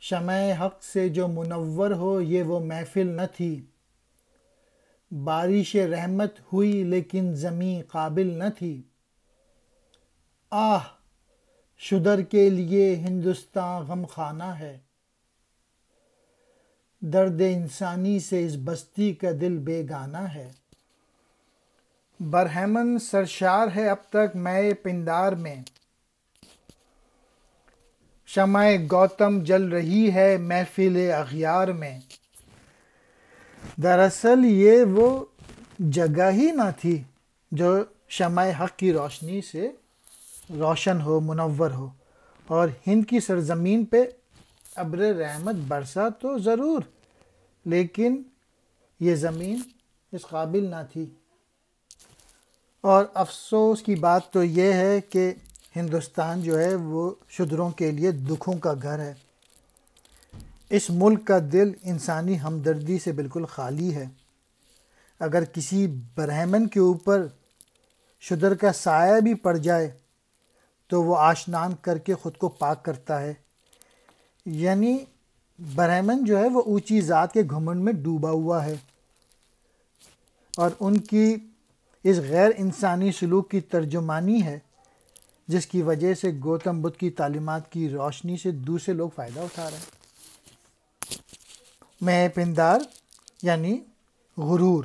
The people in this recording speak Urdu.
شمع حق سے جو منور ہو یہ وہ محفل نہ تھی، بارش رحمت ہوئی لیکن زمیں قابل نہ تھی۔ آہ شدر کے لیے ہندوستاں غم خانہ ہے، درد انسانی سے اس بستی کا دل بے گانہ ہے۔ برہمن سرشار ہے اب تک مے پندار میں، شمع گوتم جل رہی ہے محفل اغیار میں۔ دراصل یہ وہ جگہ ہی نہ تھی جو شمع حق کی روشنی سے روشن ہو، منور ہو، اور ہند کی سرزمین پہ ابر رحمت برسا تو ضرور، لیکن یہ زمین اس قابل نہ تھی۔ اور افسوس کی بات تو یہ ہے کہ ہندوستان جو ہے وہ شودروں کے لیے دکھوں کا گھر ہے۔ اس ملک کا دل انسانی ہمدردی سے بالکل خالی ہے۔ اگر کسی برہمن کے اوپر شودر کا سایہ بھی پڑ جائے تو وہ آشنان کر کے خود کو پاک کرتا ہے۔ یعنی برہمن جو ہے وہ اونچی ذات کے گھمنڈ میں ڈوبا ہوا ہے، اور ان کی اس غیر انسانی سلوک کی ترجمانی ہے جس کی وجہ سے گوتم بدھ کی تعلیمات کی روشنی سے دوسرے لوگ فائدہ اٹھا رہے ہیں۔ مے پندار یعنی غرور۔